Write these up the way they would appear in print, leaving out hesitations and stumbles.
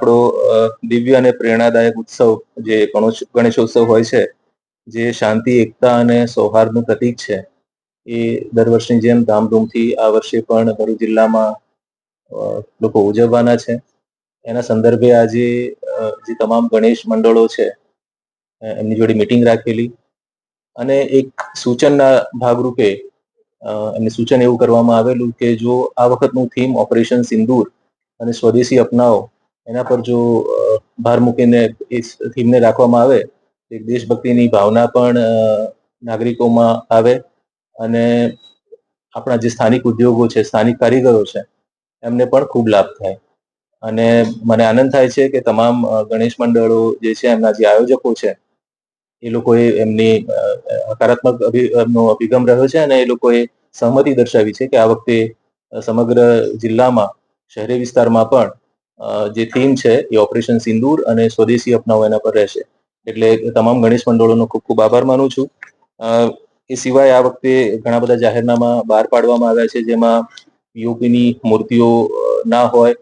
આપણો દિવ્ય અને પ્રેરણાદાયક ઉત્સવ જે ગણેશોત્સવ હોય છે, જે શાંતિ, એકતા અને સૌહાર્દનું પ્રતીક છે, એ દર વર્ષની જેમ ધામધૂમથી આ વર્ષે પણ ભરૂચ જિલ્લામાં લોકો ઉજવવાના છે. એના સંદર્ભે આજે જે તમામ ગણેશ મંડળો છે એમની જોડે મીટિંગ રાખેલી અને એક સૂચનના ભાગરૂપે એમને સૂચન એવું કરવામાં આવેલું કે જો આ વખતનું થીમ ઓપરેશન સિંદૂર અને સ્વદેશી અપનાવો એના પર જો ભાર મૂકીને એ થીમને રાખવામાં આવે, એક દેશભક્તિની ભાવના પણ નાગરિકોમાં આવે અને આપણા જે સ્થાનિક ઉદ્યોગો છે, સ્થાનિક કારીગરો છે, એમને પણ ખૂબ લાભ થાય. અને મને આનંદ થાય છે કે તમામ ગણેશ મંડળો જે છે, એમના જે આયોજકો છે, એ લોકોએ એમની હકારાત્મક એમનો અભિગમ રહ્યો છે અને એ લોકોએ સહમતિ દર્શાવી છે કે આ વખતે સમગ્ર જિલ્લામાં, શહેરી વિસ્તારમાં પણ જે થીમ છે એ ઓપરેશન સિંદૂર અને સ્વદેશી અપનાવો એના પર રહેશે. એટલે તમામ ગણેશ મંડળોનો ખૂબ ખૂબ આભાર માનું છું. એ સિવાય આ વખતે ઘણા બધા જાહેરનામા બહાર પાડવામાં આવ્યા છે, જેમાં પીઓપીની મૂર્તિઓ ના હોય,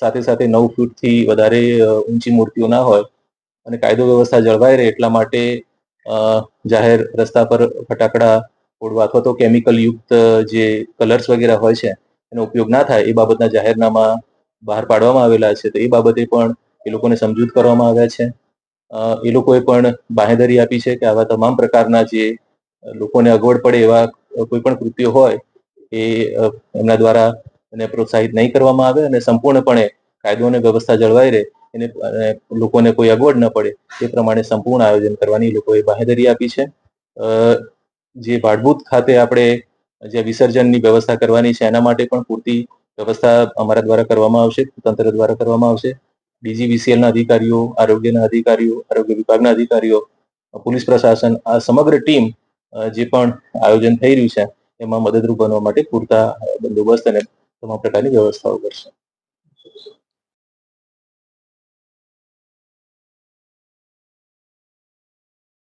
સાથે સાથે 9 ફૂટથી વધારે ઊંચી મૂર્તિઓ ના હોય અને કાયદો વ્યવસ્થા જળવાઈ રહે એટલા માટે જાહેર રસ્તા પર ફટાકડા ફોડવા અથવા તો કેમિકલ યુક્ત જે કલર્સ વગેરે હોય છે એનો ઉપયોગ ના થાય એ બાબતના જાહેરનામા બહાર પાડવામાં આવેલા છે. તો એ બાબતે પણ એ લોકોને સમજૂત કરવામાં આવ્યા છે. એ લોકોએ પણ બાંહેધરી આપી છે કે આવા તમામ પ્રકારના જે લોકોને અગવડ પડે એવા કોઈ પણ કૃત્યો હોય એ એમના દ્વારા એને પ્રોત્સાહિત નહીં કરવામાં આવે અને સંપૂર્ણપણે કાયદો અને વ્યવસ્થા જળવાઈ રહે એને લોકોને કોઈ અગવડ ન પડે તે પ્રમાણે સંપૂર્ણ આયોજન કરવાની લોકોએ બાંહેધરી આપી છે. જે ભાડભૂત ખાતે આપણે જે વિસર્જનની વ્યવસ્થા કરવાની છે એના માટે પણ પૂરતી વ્યવસ્થા અમારા દ્વારા કરવામાં આવશે, તંત્ર દ્વારા કરવામાં આવશે. ડીજીવીસીએલના અધિકારીઓ, આરોગ્યના અધિકારીઓ, આરોગ્ય વિભાગના અધિકારીઓ, પોલીસ પ્રશાસન, આ સમગ્ર ટીમ જે પણ આયોજન થઈ રહ્યું છે એમાં મદદરૂપ બનવા માટે પૂરતા બંદોબસ્ત અને તમામ પ્રકારની વ્યવસ્થાઓ કરશે.